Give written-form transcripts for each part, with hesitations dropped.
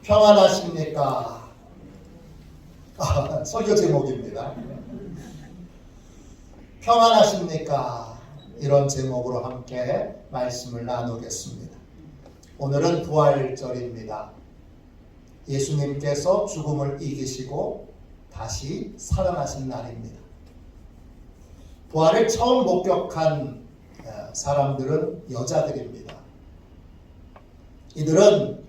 평안하십니까? 설교 제목입니다. 평안하십니까? 이런 제목으로 함께 말씀을 나누겠습니다. 오늘은 부활절입니다. 예수님께서 죽음을 이기시고 다시 살아나신 날입니다. 부활을 처음 목격한 사람들은 여자들입니다. 이들은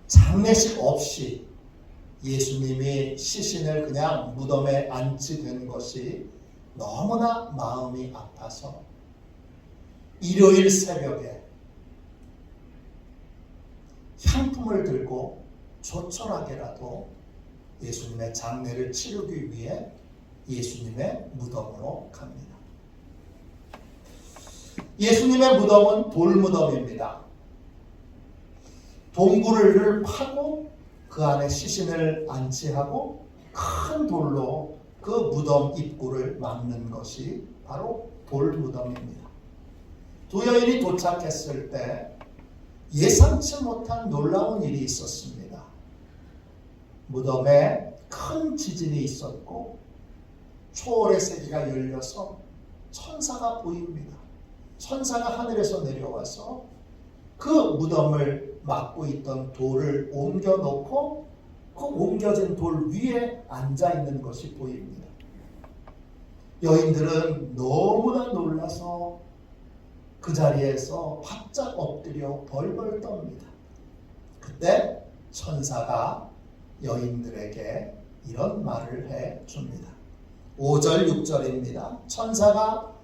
장례식 없이 예수님이 시신을 그냥 무덤에 안치된 것이 너무나 마음이 아파서 일요일 새벽에 향품을 들고 조촐하게라도 예수님의 장례를 치르기 위해 예수님의 무덤으로 갑니다. 예수님의 무덤은 돌무덤입니다. 동굴을 파고 그 안에 시신을 안치하고 큰 돌로 그 무덤 입구를 막는 것이 바로 돌무덤입니다. 두 여인이 도착했을 때 예상치 못한 놀라운 일이 있었습니다. 무덤에 큰 지진이 있었고 초월의 세계가 열려서 천사가 보입니다. 천사가 하늘에서 내려와서 그 무덤을 막고 있던 돌을 옮겨놓고 그 옮겨진 돌 위에 앉아있는 것이 보입니다. 여인들은 너무나 놀라서 그 자리에서 바짝 엎드려 벌벌 떱니다. 그때 천사가 여인들에게 이런 말을 해줍니다. 5절 6절입니다. 천사가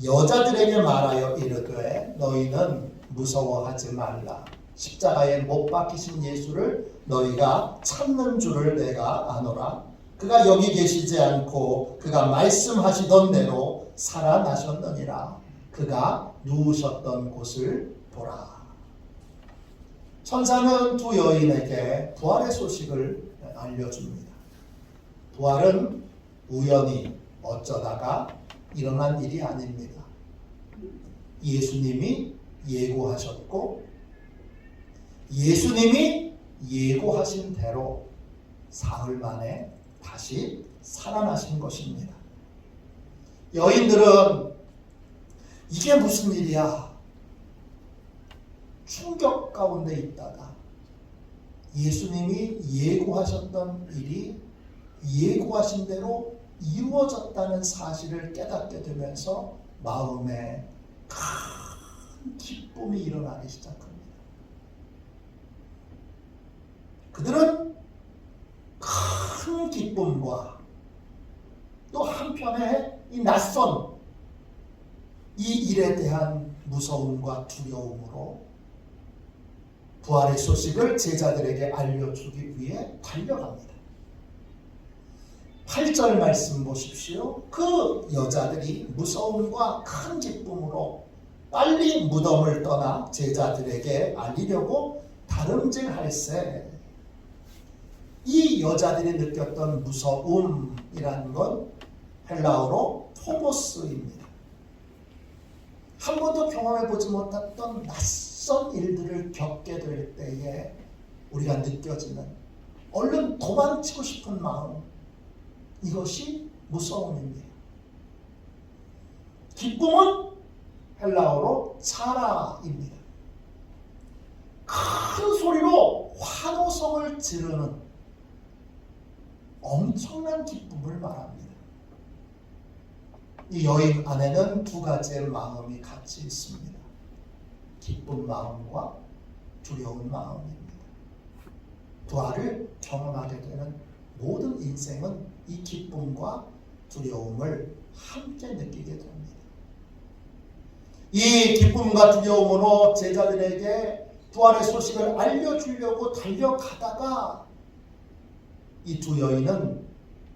여자들에게 말하여 이르되 너희는 무서워하지 말라. 십자가에 못 박히신 예수를 너희가 찾는 줄을 내가 아노라. 그가 여기 계시지 않고 그가 말씀하시던 대로 살아나셨느니라. 그가 누우셨던 곳을 보라. 천사는 두 여인에게 부활의 소식을 알려줍니다. 부활은 우연히 어쩌다가 일어난 일이 아닙니다. 예수님이 예고하셨고 예수님이 예고하신 대로 사흘 만에 다시 살아나신 것입니다. 여인들은 이게 무슨 일이야? 충격 가운데 있다가 예수님이 예고하셨던 일이 예고하신 대로 이루어졌다는 사실을 깨닫게 되면서 마음에 큰 기쁨이 일어나기 시작합니다. 그들은 큰 기쁨과 또 한편에 이 낯선 이 일에 대한 무서움과 두려움으로 부활의 소식을 제자들에게 알려주기 위해 달려갑니다. 8절 말씀 보십시오. 그 여자들이 무서움과 큰 기쁨으로 빨리 무덤을 떠나 제자들에게 알리려고 다름질할세. 이 여자들이 느꼈던 무서움이라는 건 헬라어로 포보스입니다. 한 번도 경험해보지 못했던 낯선 일들을 겪게 될 때에 우리가 느껴지는 얼른 도망치고 싶은 마음, 이것이 무서움입니다. 기쁨은 헬라어로 차라입니다. 큰 소리로 환호성을 지르는 엄청난 기쁨을 말합니다. 이 여인 안에는 두 가지의 마음이 같이 있습니다. 기쁜 마음과 두려운 마음입니다. 부활을 경험하게 되는 모든 인생은 이 기쁨과 두려움을 함께 느끼게 됩니다. 이 기쁨과 두려움으로 제자들에게 부활의 소식을 알려주려고 달려가다가 이 두 여인은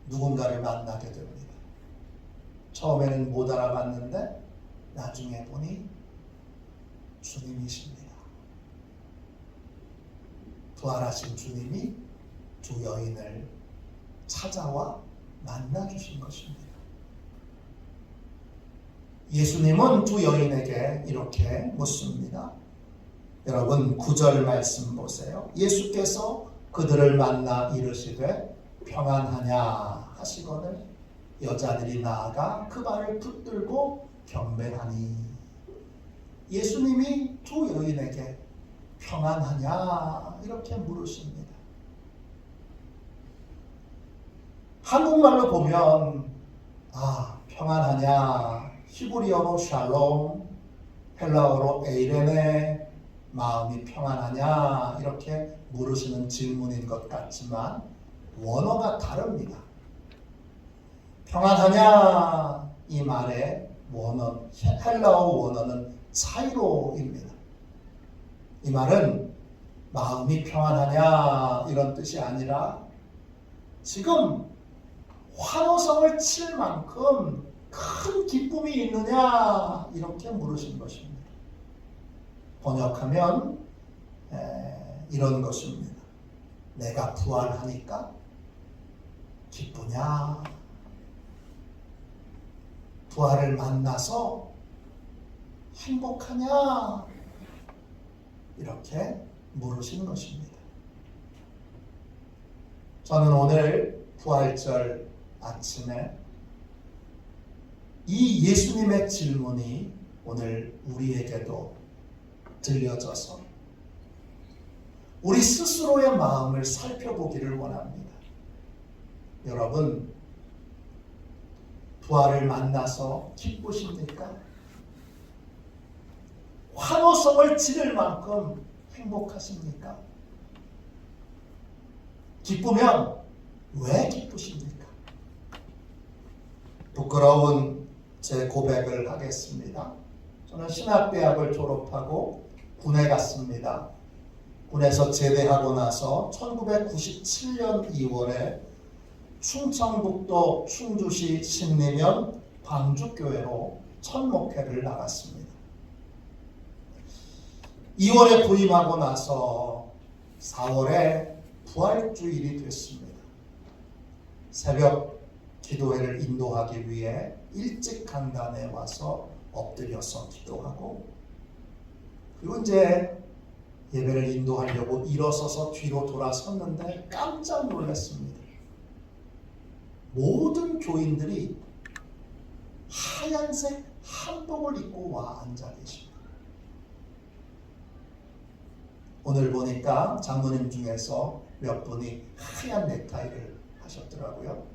누군가를 만나게 됩니다. 처음에는 못 알아봤는데 나중에 보니 주님이십니다. 부활하신 주님이 두 여인을 찾아와 만나주신 것입니다. 예수님은 두 여인에게 이렇게 묻습니다. 여러분 9절 말씀 보세요. 예수께서 그들을 만나 이르시되 평안하냐 하시거늘 여자들이 나아가 그 발을 붙들고 경배하니. 예수님이 두 여인에게 평안하냐 이렇게 물으십니다. 한국말로 보면 평안하냐, 히브리어로 샬롬, 헬라어로 에이레네, 마음이 평안하냐 이렇게 물으시는 질문인 것 같지만 원어가 다릅니다. 평안하냐 이 말의 원어, 헬라어 원어는 차이로입니다. 이 말은 마음이 평안하냐 이런 뜻이 아니라 지금 환호성을 칠 만큼 큰 기쁨이 있느냐 이렇게 물으신 것입니다. 번역하면 이런 것입니다. 내가 부활하니까 기쁘냐? 부활을 만나서 행복하냐? 이렇게 물으시는 것입니다. 저는 오늘 부활절 아침에 이 예수님의 질문이 오늘 우리에게도 들려져서 우리 스스로의 마음을 살펴보기를 원합니다. 여러분, 부활을 만나서 기쁘십니까? 환호성을 지를 만큼 행복하십니까? 기쁘면 왜 기쁘십니까? 부끄러운 제 고백을 하겠습니다. 저는 신학대학을 졸업하고 군에 갔습니다. 군에서 제대하고 나서 1997년 2월에 충청북도 충주시 신림면 방주교회로 첫 목회를 나갔습니다. 2월에 부임하고 나서 4월에 부활주일이 됐습니다. 새벽 기도회를 인도하기 위해 일찍 강단에 와서 엎드려서 기도하고, 그리고 이제 예배를 인도하려고 일어서서 뒤로 돌아섰는데 깜짝 놀랐습니다. 모든 교인들이 하얀색 한복을 입고 와 앉아 계십니다. 오늘 보니까 장로님 중에서 몇 분이 하얀 넥타이를 하셨더라고요.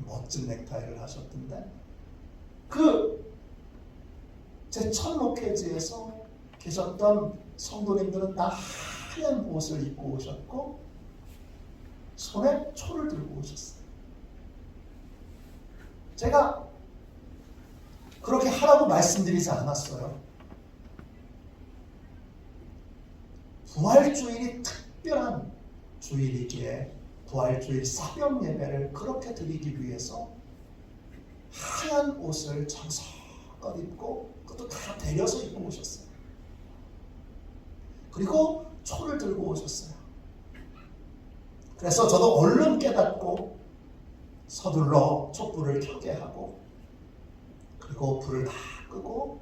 멋진 넥타이를 하셨던데, 제 첫 목회지에서 계셨던 성도님들은 다 하얀 옷을 입고 오셨고 손에 초를 들고 오셨어요. 제가 그렇게 하라고 말씀드리지 않았어요. 부활주일이 특별한 주일이기에 부활주일 새벽 예배를 그렇게 드리기 위해서 하얀 옷을 정성껏 입고, 그것도 다 데려서 입고 오셨어요. 그리고 초를 들고 오셨어요. 그래서 저도 얼른 깨닫고 서둘러 촛불을 켜게 하고, 그리고 불을 다 끄고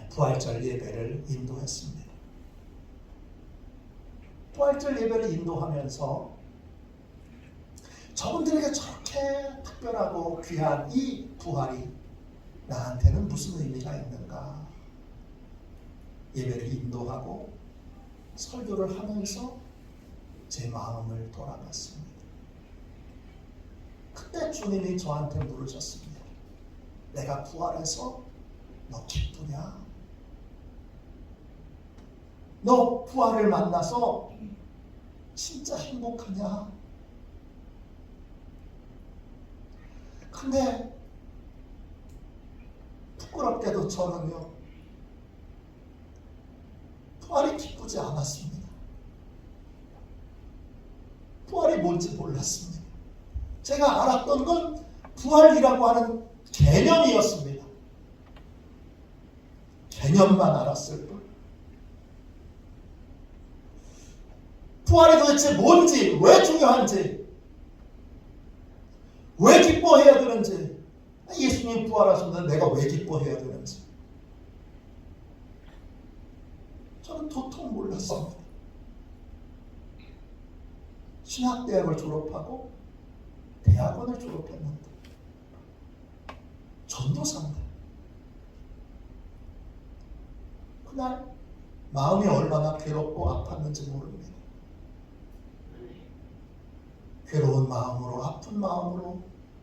부활절 예배를 인도했습니다. 부활절 예배를 인도하면서 저분들에게 저렇게 특별하고 귀한 이 부활이 나한테는 무슨 의미가 있는가? 예배를 인도하고 설교를 하면서 제 마음을 돌아봤습니다. 그때 주님이 저한테 물으셨습니다. 내가 부활해서 너 기쁘냐? 너 부활을 만나서 진짜 행복하냐? 근데 부끄럽게도 저는요, 부활이 기쁘지 않았습니다. 부활이 뭔지 몰랐습니다. 제가 알았던 건 부활이라고 하는 개념이었습니다. 개념만 알았을 뿐. 부활이 도대체 뭔지, 왜 중요한지, 왜 기뻐해야 되는지, 예수님 부활하셨는데 내가 왜 기뻐해야 되는지 저는 도통 몰랐습니다. 신학대학을 졸업하고 대학원을 졸업했는데 전도사인데 그날 마음이 얼마나 괴롭고 아팠는지 모릅니다. 괴로운 마음으로, 아픈 마음으로,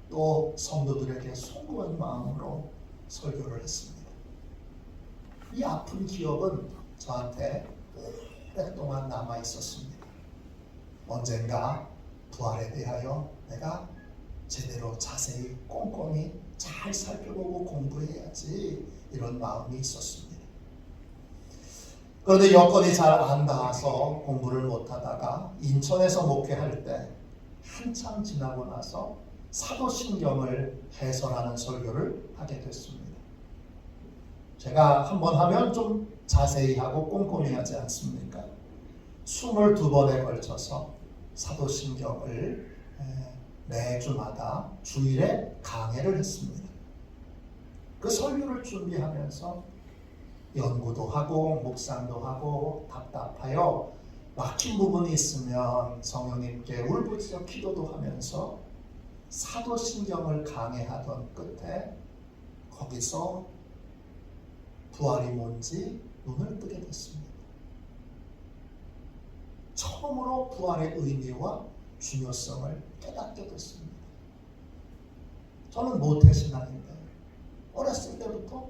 또 성도들에게 송구한 마음으로 설교를 했습니다. 이 아픈 기억은 저한테 오랫동안 남아 있었습니다. 언젠가 부활에 대하여 내가 제대로 자세히 꼼꼼히 잘 살펴보고 공부해야지, 이런 마음이 있었습니다. 그런데 여건이 잘 안 닿아서 공부를 못하다가 인천에서 목회할 때 한참 지나고 나서 사도신경을 해설하는 설교를 하게 됐습니다. 제가 한번 하면 좀 자세히 하고 꼼꼼히 하지 않습니까? 22번에 걸쳐서 사도신경을 매주마다 주일에 강해를 했습니다. 그 설교를 준비하면서 연구도 하고 묵상도 하고 답답하여 막힌 부분이 있으면 성령님께 울부짖어 기도도 하면서 사도신경을 강해하던 끝에 거기서 부활이 뭔지 눈을 뜨게 됐습니다. 처음으로 부활의 의미와 중요성을 깨닫게 됐습니다. 저는 모태신앙인데 어렸을 때부터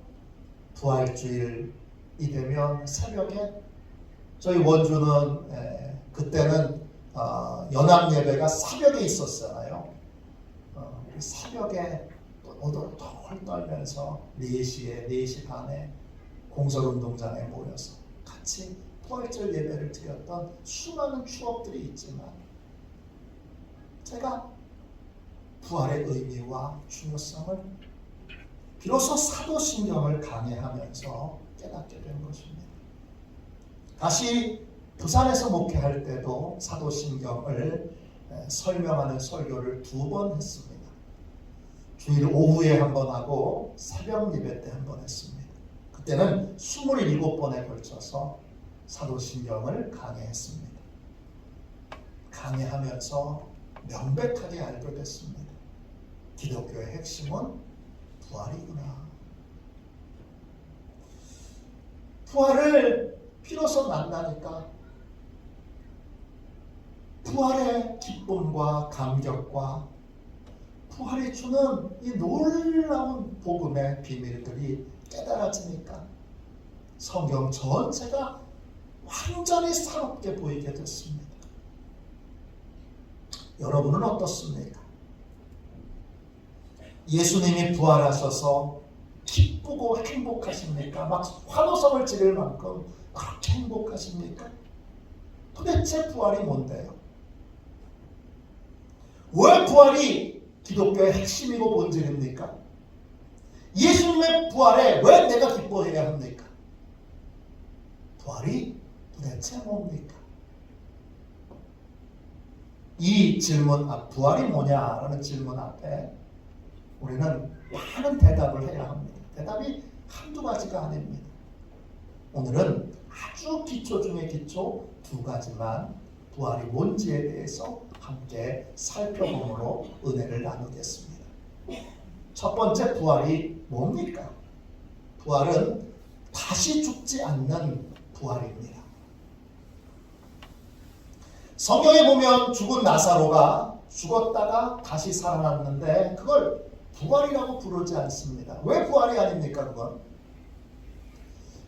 부활주일이 되면 새벽에, 저희 원주는 그때는 연합 예배가 새벽에 있었잖아요. 새벽에 오돌오돌 떨면서 4시에 4시 반에 공설운동장에 모여서 같이 부활절 예배를 드렸던 수많은 추억들이 있지만, 제가 부활의 의미와 중요성을 비로소 사도신경을 강해하면서 깨닫게 된 것입니다. 다시 부산에서 목회할 때도 사도신경을 설명하는 설교를 2번 했습니다. 주일 오후에 한 번 하고 새벽 예배 때 한 번 했습니다. 그때는 27번에 걸쳐서 사도신경을 강해했습니다. 강해하면서 명백하게 알게 됐습니다. 기독교의 핵심은 부활이구나. 부활을 비로소 만나니까 부활의 기쁨과 감격과 부활이 주는 이 놀라운 복음의 비밀들이 깨달아지니까 성경 전체가 완전히 새롭게 보이게 됐습니다. 여러분은 어떻습니까? 예수님이 부활하셔서 기쁘고 행복하십니까? 막 환호성을 지를 만큼 그렇게 행복하십니까? 도대체 부활이 뭔데요? 왜 부활이 기독교의 핵심이고 본질입니까? 예수님의 부활에 왜 내가 기뻐해야 합니까? 부활이 도대체 뭡니까? 이 질문, 부활이 뭐냐라는 질문 앞에 우리는 많은 대답을 해야 합니다. 대답이 한두 가지가 아닙니다. 오늘은 아주 기초 중에 기초 2가지만 부활이 뭔지에 대해서 함께 살펴보므로 은혜를 나누겠습니다. 첫 번째, 부활이 뭡니까? 부활은 다시 죽지 않는 부활입니다. 성경에 보면 죽은 나사로가 죽었다가 다시 살아났는데 그걸 부활이라고 부르지 않습니다. 왜 부활이 아닙니까? 그건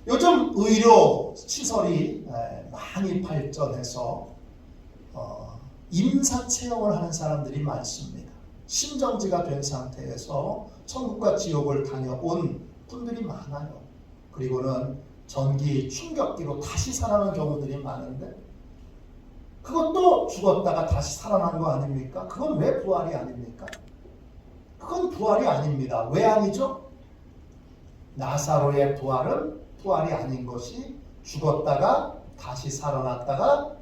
요즘 의료 시설이 많이 발전해서 임사 체험을 하는 사람들이 많습니다. 심정지가 된 상태에서 천국과 지옥을 다녀온 분들이 많아요. 그리고는 전기 충격기로 다시 살아나는 경우들이 많은데 그것도 죽었다가 다시 살아난 거 아닙니까? 그건 왜 부활이 아닙니까? 그건 부활이 아닙니다. 왜 아니죠? 나사로의 부활은 부활이 아닌 것이 죽었다가 다시 살아났다가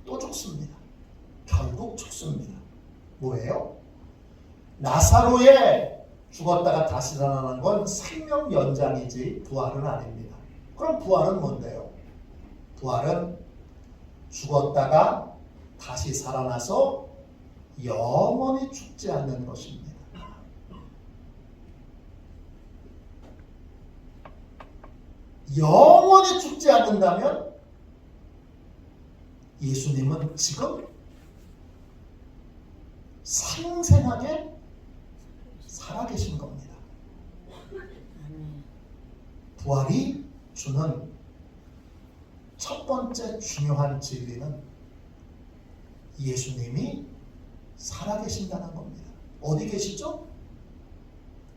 또 죽습니다. 결국 죽습니다. 뭐예요? 나사로의 죽었다가 다시 살아나는 건 생명 연장이지 부활은 아닙니다. 그럼 부활은 뭔데요? 부활은 죽었다가 다시 살아나서 영원히 죽지 않는 것입니다. 영원히 죽지 않는다면 예수님은 지금 생생하게 살아계신 겁니다. 부활이 주는 첫 번째 중요한 진리는 예수님이 살아계신다는 겁니다. 어디 계시죠?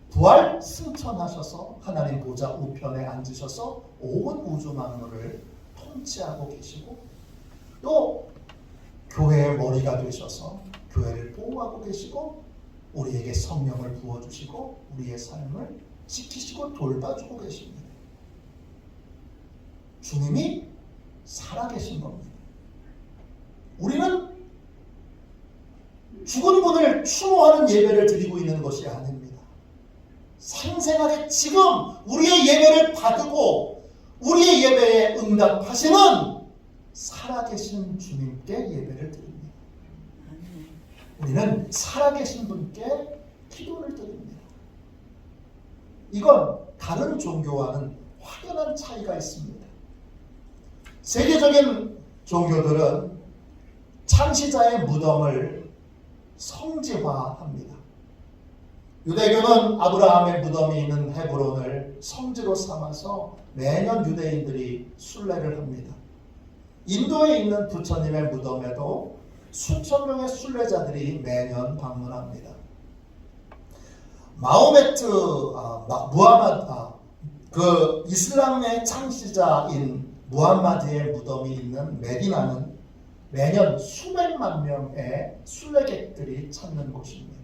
부활 승천하셔서 하나님 보좌 우편에 앉으셔서 온 우주 만물을 통치하고 계시고, 또 교회의 머리가 되셔서 교회를 보호하고 계시고, 우리에게 성령을 부어주시고 우리의 삶을 지키시고 돌봐주고 계십니다. 주님이 살아계신 겁니다. 우리는 죽은 분을 추모하는 예배를 드리고 있는 것이 아닙니다. 생생하게 지금 우리의 예배를 받고 우리의 예배에 응답하시는 살아계신 주님께 예배를 드립니다. 우리는 살아계신 분께 기도를 드립니다. 이건 다른 종교와는 확연한 차이가 있습니다. 세계적인 종교들은 창시자의 무덤을 성지화합니다. 유대교는 아브라함의 무덤이 있는 헤브론을 성지로 삼아서 매년 유대인들이 순례를 합니다. 인도에 있는 부처님의 무덤에도 수천 명의 순례자들이 매년 방문합니다. 마호메트, 그 이슬람의 창시자인 무함마드의 무덤이 있는 메디나는 매년 수백만 명의 순례객들이 찾는 곳입니다.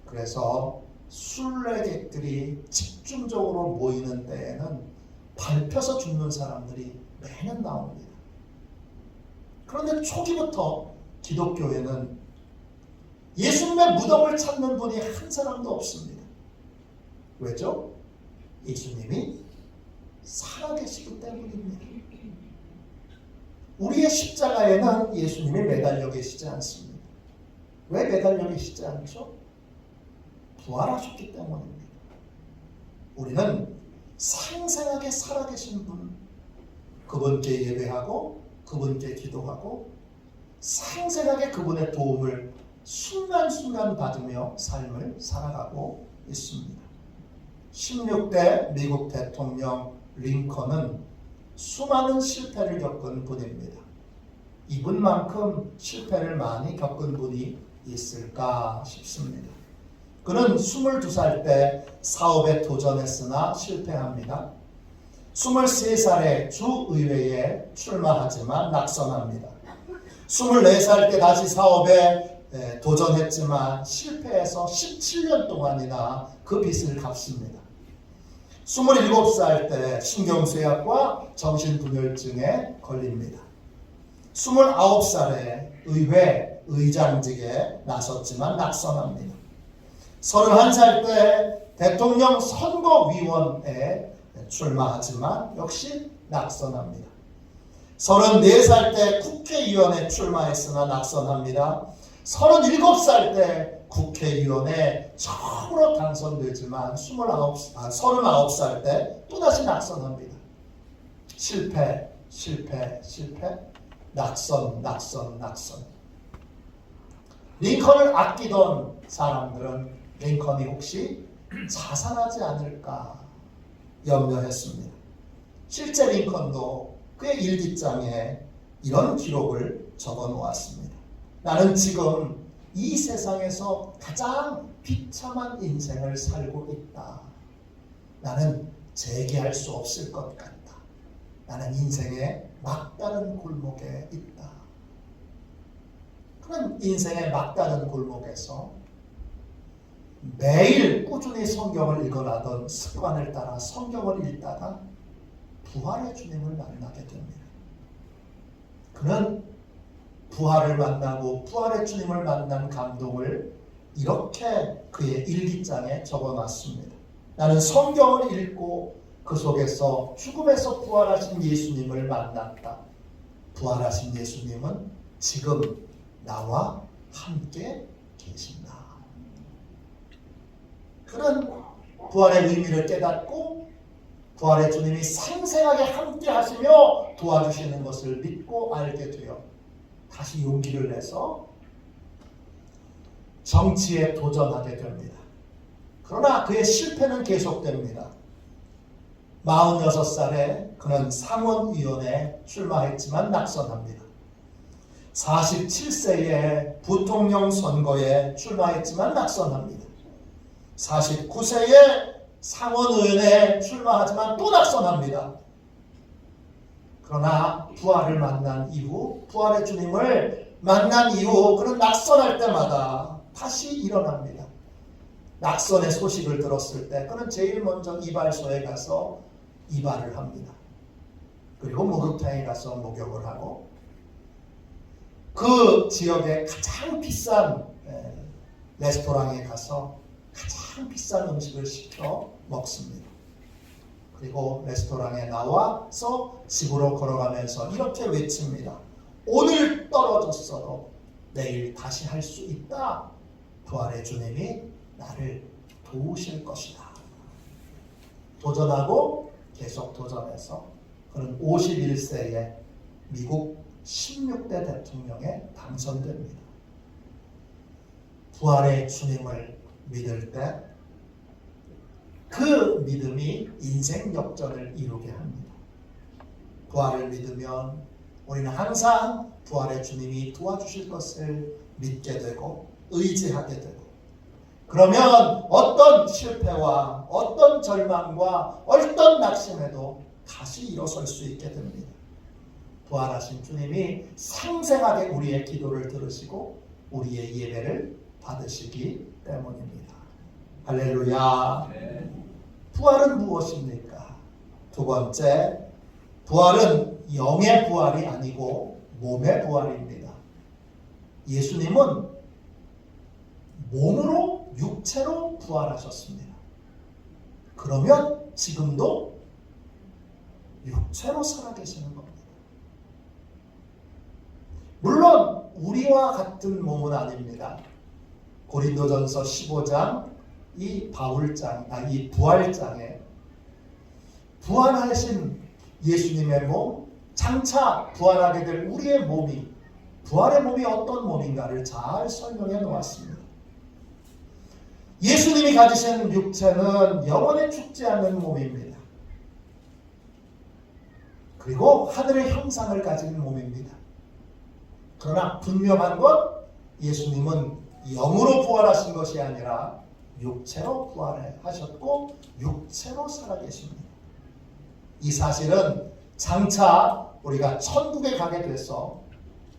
그래서 순례객들이 집중적으로 모이는 때에는 밟혀서 죽는 사람들이 매년 나옵니다. 그런데 초기부터 기독교에는 예수님의 무덤을 찾는 분이 한 사람도 없습니다. 왜죠? 예수님이 살아계시기 때문입니다. 우리의 십자가에는 예수님이 매달려 계시지 않습니다. 왜 매달려 계시지 않죠? 부활하셨기 때문입니다. 우리는 생생하게 살아계신 분, 그분께 예배하고 그분께 기도하고 생생하게 그분의 도움을 순간순간 받으며 삶을 살아가고 있습니다. 16대 미국 대통령 링컨은 수많은 실패를 겪은 분입니다. 이분만큼 실패를 많이 겪은 분이 있을까 싶습니다. 그는 22살 때 사업에 도전했으나 실패합니다. 23살에 주의회에 출마하지만 낙선합니다. 24살 때 다시 사업에 도전했지만 실패해서 17년 동안이나 그 빚을 갚습니다. 27살 때 신경쇠약과 정신분열증에 걸립니다. 29살에 의회 의장직에 나섰지만 낙선합니다. 31살 때 대통령 선거위원회에 출마하지만 역시 낙선합니다. 34살 때 국회의원에 출마했으나 낙선합니다. 37살 때 국회의원에 처음으로 당선되지만 39살 때 또다시 낙선합니다. 실패, 낙선. 링컨을 아끼던 사람들은 링컨이 혹시 자살하지 않을까 염려했습니다. 실제 링컨도 그의 일기장에 이런 기록을 적어 놓았습니다. 나는 지금 이 세상에서 가장 비참한 인생을 살고 있다. 나는 재기할 수 없을 것 같다. 나는 인생의 막다른 골목에 있다. 그런 인생의 막다른 골목에서 매일 꾸준히 성경을 읽어나던 습관을 따라 성경을 읽다가 부활의 주님을 만나게 됩니다. 그는 부활을 만나고 부활의 주님을 만난 감동을 이렇게 그의 일기장에 적어놨습니다. 나는 성경을 읽고 그 속에서 죽음에서 부활하신 예수님을 만났다. 부활하신 예수님은 지금 나와 함께 계신다. 그런 부활의 의미를 깨닫고 부활의 주님이 생생하게 함께 하시며 도와주시는 것을 믿고 알게 되어 다시 용기를 내서 정치에 도전하게 됩니다. 그러나 그의 실패는 계속됩니다. 46살에 그는 상원의원에 출마했지만 낙선합니다. 47세에 부통령 선거에 출마했지만 낙선합니다. 49세에 상원의원에 출마하지만 또 낙선합니다. 그러나 부활을 만난 이후, 부활의 주님을 만난 이후 그는 낙선할 때마다 다시 일어납니다. 낙선의 소식을 들었을 때 그는 제일 먼저 이발소에 가서 이발을 합니다. 그리고 목욕탕에 가서 목욕을 하고 그 지역의 가장 비싼 레스토랑에 가서 가장 비싼 음식을 시켜 먹습니다. 그리고 레스토랑에 나와서 집으로 걸어가면서 이렇게 외칩니다. 오늘 떨어졌어도 내일 다시 할 수 있다. 부활의 주님이 나를 도우실 것이다. 도전하고 계속 도전해서 그는 51세에 미국 16대 대통령에 당선됩니다. 부활의 주님을 믿을 때 그 믿음이 인생 역전을 이루게 합니다. 부활을 믿으면 우리는 항상 부활의 주님이 도와주실 것을 믿게 되고 의지하게 되고 그러면 어떤 실패와 어떤 절망과 어떤 낙심에도 다시 일어설 수 있게 됩니다. 부활하신 주님이 생생하게 우리의 기도를 들으시고 우리의 예배를 받으시기 때문입니다. 할렐루야. 부활은 무엇입니까? 두 번째, 부활은 영의 부활이 아니고 몸의 부활입니다. 예수님은 몸으로 육체로 부활하셨습니다. 그러면 지금도 육체로 살아계시는 겁니다. 물론 우리와 같은 몸은 아닙니다. 고린도전서 15장 이 부활장에 부활하신 예수님의 몸, 장차 부활하게 될 우리의 몸이 부활의 몸이 어떤 몸인가를 잘 설명해 놓았습니다. 예수님이 가지신 육체는 영원히 죽지 않는 몸입니다. 그리고 하늘의 형상을 가진 몸입니다. 그러나 분명한 건 예수님은 영으로 부활하신 것이 아니라 육체로 부활하셨고 육체로 살아계십니다. 이 사실은 장차 우리가 천국에 가게 돼서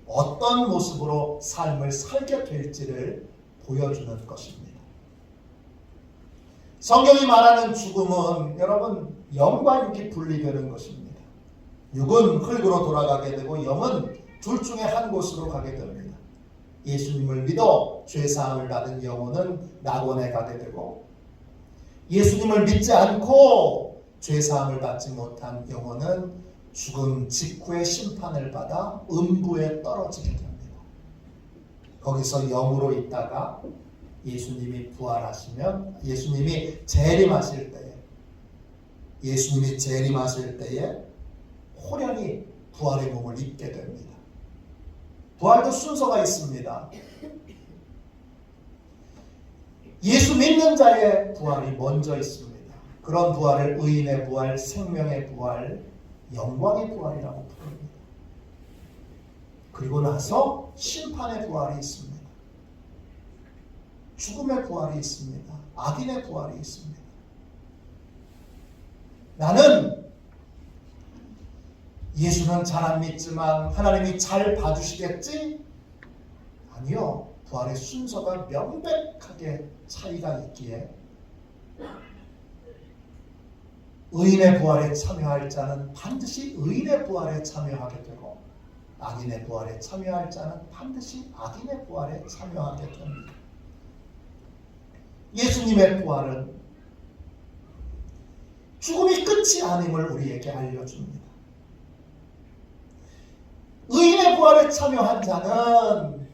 어떤 모습으로 삶을 살게 될지를 보여주는 것입니다. 성경이 말하는 죽음은 여러분 영과 육이 분리되는 것입니다. 육은 흙으로 돌아가게 되고 영은 둘 중에 한 곳으로 가게 됩니다. 예수님을 믿어 죄사함을 받은 영혼은 낙원에 가게 되고 예수님을 믿지 않고 죄사함을 받지 못한 영혼은 죽음 직후의 심판을 받아 음부에 떨어지게 됩니다. 거기서 영으로 있다가 예수님이 부활하시면 예수님이 재림하실 때에 호련히 부활의 몸을 입게 됩니다. 부활도 순서가 있습니다. 예수 믿는 자의 부활이 먼저 있습니다. 그런 부활을 의인의 부활, 생명의 부활, 영광의 부활이라고 부릅니다. 그리고 나서 심판의 부활이 있습니다. 죽음의 부활이 있습니다. 악인의 부활이 있습니다. 나는 예수는 잘 안 믿지만 하나님이 잘 봐주시겠지? 아니요. 부활의 순서가 명백하게 차이가 있기에 의인의 부활에 참여할 자는 반드시 의인의 부활에 참여하게 되고 악인의 부활에 참여할 자는 반드시 악인의 부활에 참여하게 됩니다. 예수님의 부활은 죽음이 끝이 아님을 우리에게 알려줍니다. 의인의 부활에 참여한 자는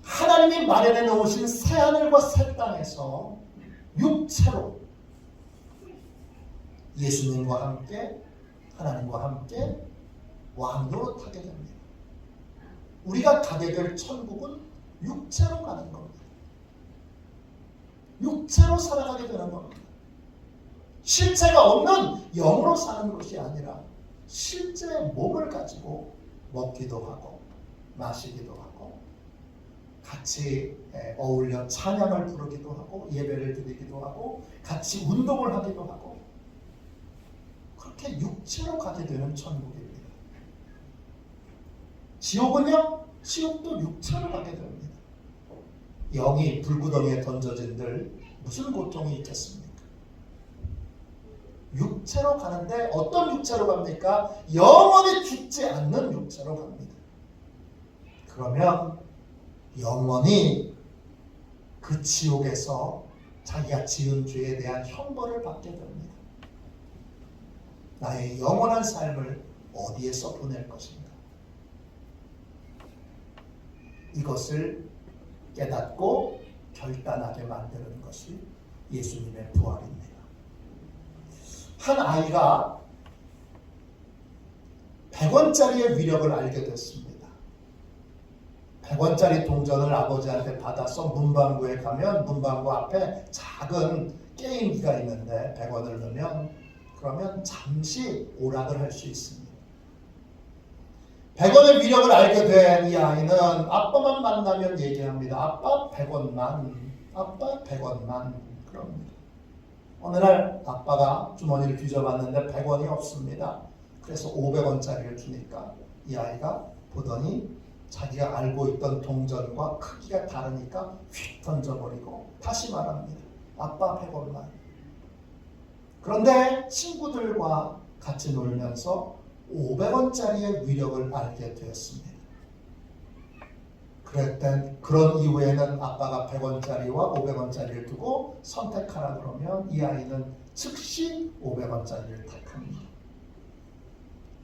하나님이 마련해 놓으신 새하늘과 새 땅에서 육체로 예수님과 함께 하나님과 함께 왕노릇하게 됩니다. 우리가 가게 될 천국은 육체로 가는 겁니다. 육체로 살아가게 되는 겁니다. 실체가 없는 영으로 사는 것이 아니라 실제 몸을 가지고 먹기도 하고 마시기도 하고 같이 어울려 찬양을 부르기도 하고 예배를 드리기도 하고 같이 운동을 하기도 하고 그렇게 육체로 가게 되는 천국입니다. 지옥은요? 지옥도 육체로 가게 됩니다. 영이 불구덩이에 던져진들 무슨 고통이 있겠습니까? 육체로 가는데 어떤 육체로 갑니까? 영원히 죽지 않는 육체로 갑니다. 그러면 영원히 그 지옥에서 자기가 지은 죄에 대한 형벌을 받게 됩니다. 나의 영원한 삶을 어디에서 보낼 것인가? 이것을 깨닫고 결단하게 만드는 것이 예수님의 부활입니다. 한 아이가 100원짜리의 위력을 알게 됐습니다. 100원짜리 동전을 아버지한테 받아서 문방구에 가면 문방구 앞에 작은 게임기가 있는데 100원을 넣으면 그러면 잠시 오락을 할 수 있습니다. 100원의 위력을 알게 된 이 아이는 아빠만 만나면 얘기합니다. 아빠 100원만, 아빠 100원만 그럽니다. 어느 날 아빠가 주머니를 뒤져봤는데 100원이 없습니다. 그래서 500원짜리를 주니까 이 아이가 보더니 자기가 알고 있던 동전과 크기가 다르니까 휙 던져버리고 다시 말합니다. 아빠 100원만. 그런데 친구들과 같이 놀면서 500원짜리의 위력을 알게 되었습니다. 그런 이후에는 아빠가 100원짜리와 500원짜리를 두고 선택하라 그러면 이 아이는 즉시 500원짜리를 택합니다.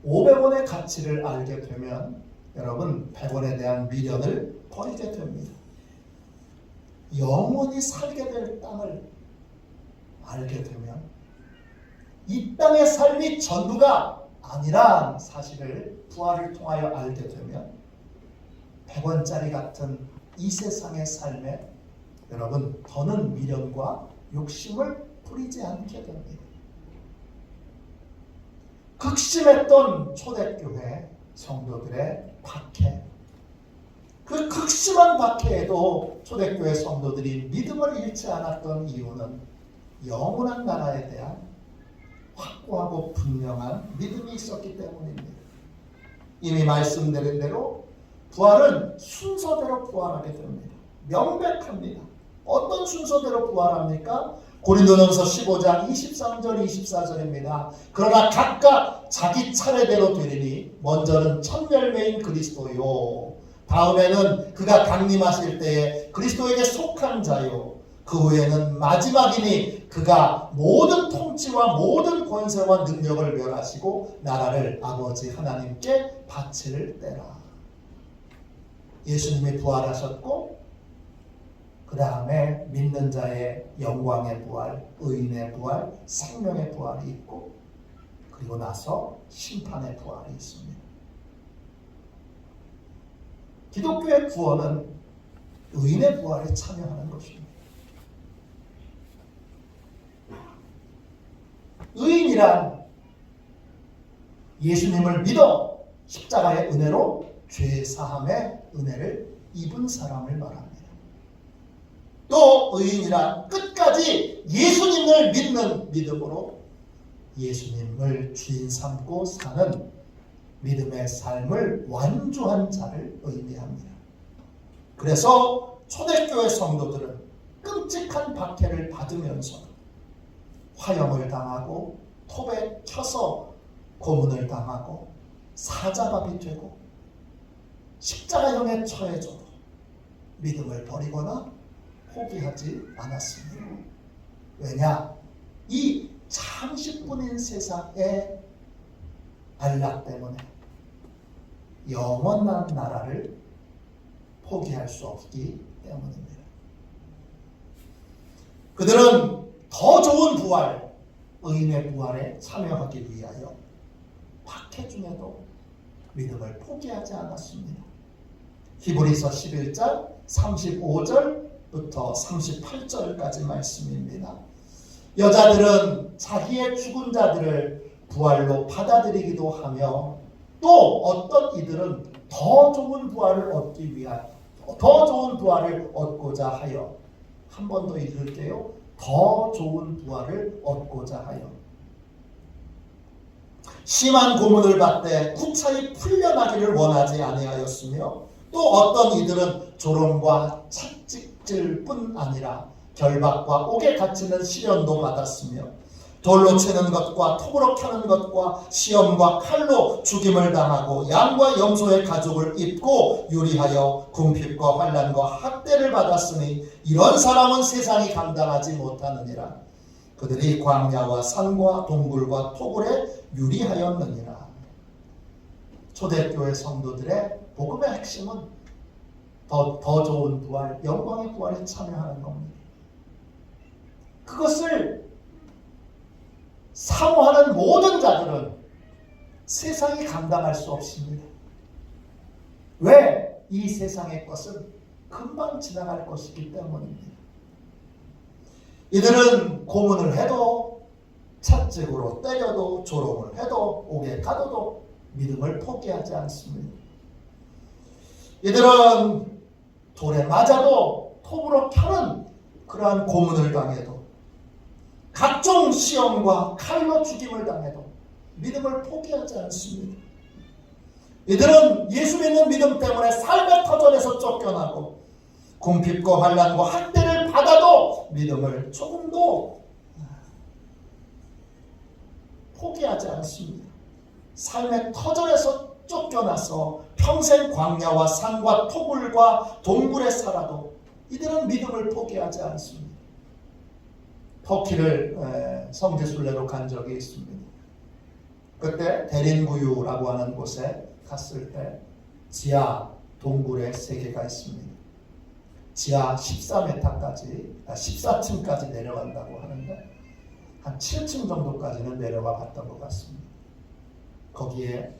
500원의 가치를 알게 되면 여러분 100원에 대한 미련을 버리게 됩니다. 영원히 살게 될 땅을 알게 되면 이 땅의 삶이 전부가 아니란 사실을 부활을 통하여 알게 되면 100원짜리 같은 이 세상의 삶에 여러분 더는 미련과 욕심을 부리지 않게 됩니다. 극심했던 초대교회 성도들의 박해, 그 극심한 박해에도 초대교회 성도들이 믿음을 잃지 않았던 이유는 영원한 나라에 대한 확고하고 분명한 믿음이 있었기 때문입니다. 이미 말씀드린 대로 부활은 순서대로 부활하게 됩니다. 명백합니다. 어떤 순서대로 부활합니까? 고린도전서 15장 23절 24절입니다. 그러나 각각 자기 차례대로 되리니 먼저는 첫 열매인 그리스도요, 다음에는 그가 강림하실 때에 그리스도에게 속한 자요, 그 후에는 마지막이니 그가 모든 통치와 모든 권세와 능력을 멸하시고 나라를 아버지 하나님께 바칠 때라. 예수님이 부활하셨고 그 다음에 믿는 자의 영광의 부활, 의인의 부활, 생명의 부활이 있고 그리고 나서 심판의 부활이 있습니다. 기독교의 구원은 의인의 부활에 참여하는 것입니다. 의인이란 예수님을 믿어 십자가의 은혜로 죄 사함의 은혜를 입은 사람을 말합니다. 또 의인이란 끝까지 예수님을 믿는 믿음으로 예수님을 주인 삼고 사는 믿음의 삶을 완주한 자를 의미합니다. 그래서 초대교회 성도들은 끔찍한 박해를 받으면서 화형을 당하고 톱에 켜서 고문을 당하고 사자밥이 되고 십자가형에 처해져도 믿음을 버리거나 포기하지 않았습니다. 왜냐? 이 잠시뿐인 세상의 안락 때문에 영원한 나라를 포기할 수 없기 때문입니다. 그들은 더 좋은 부활, 의인의 부활에 참여하기 위하여 박해 중에도 믿음을 포기하지 않았습니다. 히브리서 11장 35절부터 38절까지 말씀입니다. 여자들은 자기의 죽은 자들을 부활로 받아들이기도 하며 또 어떤 이들은 더 좋은 부활을 얻기 위하여 더 좋은 부활을 얻고자 하여 한 번 더 읽을게요. 더 좋은 부활을 얻고자 하여 심한 고문을 받되 구차히 풀려나기를 원하지 아니하였으며 또 어떤 이들은 조롱과 채찍질뿐 아니라 결박과 옥에 갇히는 시련도 받았으며 돌로 치는 것과 톱으로 켜는 것과 시험과 칼로 죽임을 당하고 양과 염소의 가죽을 입고 유리하여 궁핍과 환난과 학대를 받았으니 이런 사람은 세상이 감당하지 못하느니라. 그들이 광야와 산과 동굴과 토굴에 유리하였느니라. 초대교회 성도들의 복음의 핵심은 더 좋은 부활, 영광의 부활에 참여하는 겁니다. 그것을 사모하는 모든 자들은 세상이 감당할 수 없습니다. 왜? 이 세상의 것은 금방 지나갈 것이기 때문입니다. 이들은 고문을 해도 채찍으로 때려도 조롱을 해도 옥에 가둬도 믿음을 포기하지 않습니다. 이들은 돌에 맞아도 톱으로 켜는 그러한 고문을 당해도 각종 시험과 칼로 죽임을 당해도 믿음을 포기하지 않습니다. 이들은 예수 믿는 믿음 때문에 삶의 터전에서 쫓겨나고 궁핍과 환난과 학대를 받아도 믿음을 조금도 포기하지 않습니다. 삶의 터전에서 쫓겨나서 평생 광야와 산과 토굴과 동굴에 살아도 이들은 믿음을 포기하지 않습니다. 터키를 성지순례로 간 적이 있습니다. 그때 데린구유라고 하는 곳에 갔을 때 지하 동굴의 세계가 있습니다. 지하 14m까지, 14층까지 내려간다고 하는데 한 7층 정도까지는 내려가 봤던 것 같습니다. 거기에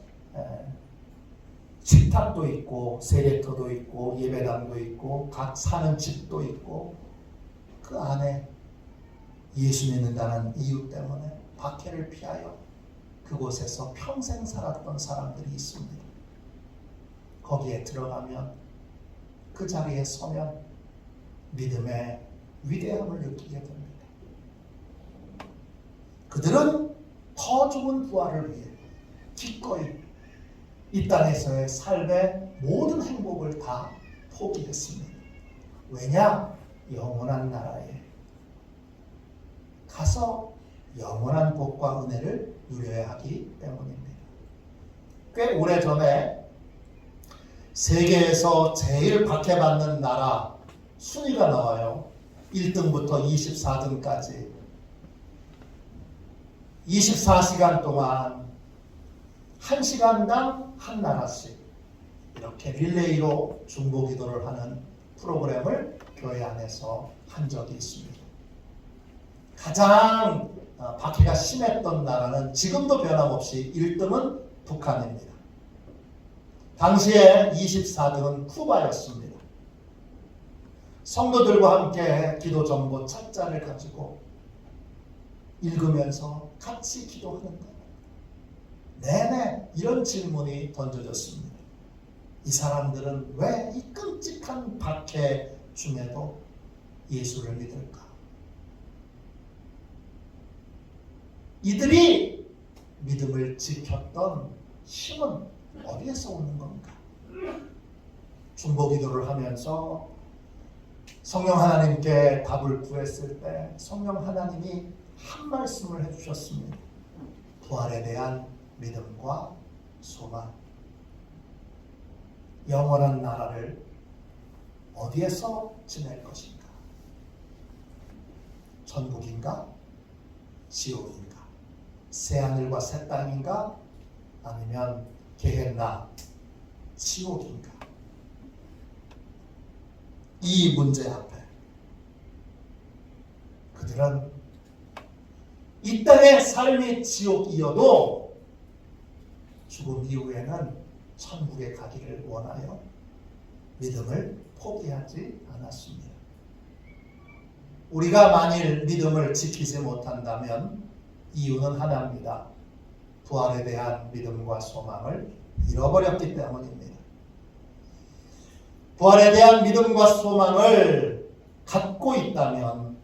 식탁도 있고 세례터도 있고 예배당도 있고 각 사는 집도 있고 그 안에 예수 믿는다는 이유 때문에 박해를 피하여 그곳에서 평생 살았던 사람들이 있습니다. 거기에 들어가면 그 자리에 서면 믿음의 위대함을 느끼게 됩니다. 그들은 더 좋은 부활을 위해 기꺼이 이 땅에서의 삶의 모든 행복을 다 포기했습니다. 왜냐? 영원한 나라에 가서 영원한 복과 은혜를 누려야 하기 때문입니다. 꽤 오래전에 세계에서 제일 박해받는 나라 순위가 나와요. 1등부터 24등까지 24시간 동안 1시간당 한 나라씩 이렇게 릴레이로 중보기도를 하는 프로그램을 교회 안에서 한 적이 있습니다. 가장 박해가 심했던 나라는 지금도 변함없이 1등은 북한입니다. 당시에 24등은 쿠바였습니다. 성도들과 함께 기도 정보 책자를 가지고 읽으면서 같이 기도하는 것. 내내 이런 질문이 던져졌습니다. 이 사람들은 왜 이 끔찍한 박해 중에도 예수를 믿을까? 이들이 믿음을 지켰던 힘은 어디에서 오는 건가? 중보기도를 하면서 성령 하나님께 답을 구했을 때 성령 하나님이 한 말씀을 해주셨습니다. 부활에 대한 믿음과 소망. 영원한 나라를 어디에서 지낼 것인가? 천국인가? 지옥인가? 새하늘과 새 땅인가? 아니면 게헨나 지옥인가? 이 문제 앞에 그들은 이 땅의 삶이 지옥이어도 죽음 이후에는 천국에 가기를 원하여 믿음을 포기하지 않았습니다. 우리가 만일 믿음을 지키지 못한다면 이유는 하나입니다. 부활에 대한 믿음과 소망을 잃어버렸기 때문입니다. 부활에 대한 믿음과 소망을 갖고 있다면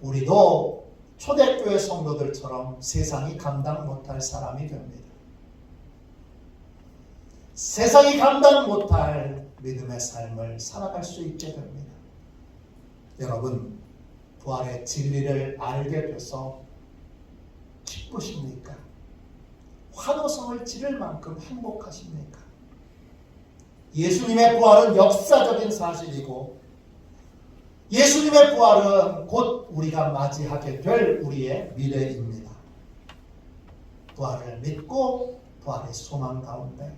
우리도 초대교회 성도들처럼 세상이 감당 못할 사람이 됩니다. 세상이 감당 못할 믿음의 삶을 살아갈 수 있게 됩니다. 여러분, 부활의 진리를 알게 돼서 기쁘십니까? 환호성을 지를 만큼 행복하십니까? 예수님의 부활은 역사적인 사실이고 예수님의 부활은 곧 우리가 맞이하게 될 우리의 미래입니다. 부활을 믿고 부활의 소망 가운데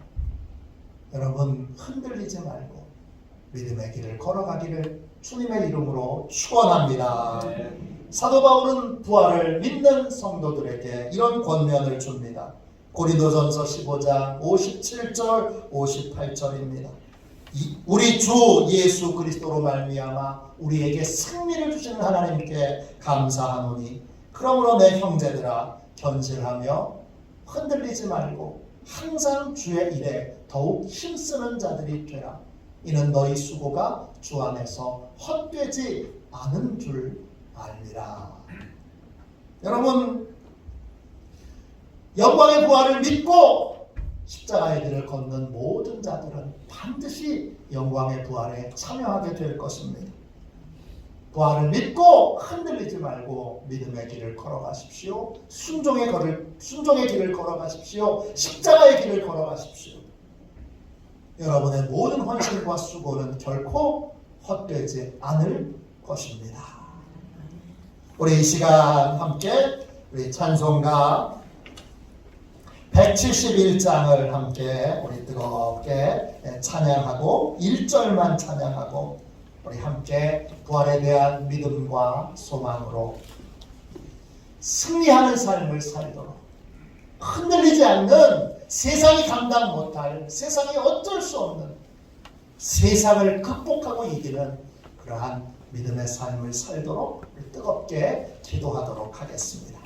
여러분 흔들리지 말고 믿음의 길을 걸어가기를 주님의 이름으로 축원합니다. 사도 바울은 부활을 믿는 성도들에게 이런 권면을 줍니다. 고린도전서 15장 57절 58절입니다. 우리 주 예수 그리스도로 말미암아 우리에게 승리를 주시는 하나님께 감사하노니 그러므로 내 형제들아 견실하며 흔들리지 말고 항상 주의 일에 더욱 힘쓰는 자들이 되라. 이는 너희 수고가 주 안에서 헛되지 않은 줄 알리라. 여러분, 영광의 부활을 믿고 십자가의 길을 걷는 모든 자들은 반드시 영광의 부활에 참여하게 될 것입니다. 부활을 믿고 흔들리지 말고 믿음의 길을 걸어가십시오. 순종의 길을 걸어가십시오. 십자가의 길을 걸어가십시오. 여러분의 모든 헌신과 수고는 결코 헛되지 않을 것입니다. 우리 이 시간 함께 우리 찬송가 171장을 함께 우리 뜨겁게 찬양하고 1절만 찬양하고 우리 함께 부활에 대한 믿음과 소망으로 승리하는 삶을 살도록 흔들리지 않는 세상이 감당 못할 세상이 어쩔 수 없는 세상을 극복하고 이기는 그러한 믿음의 삶을 살도록 뜨겁게 기도하도록 하겠습니다.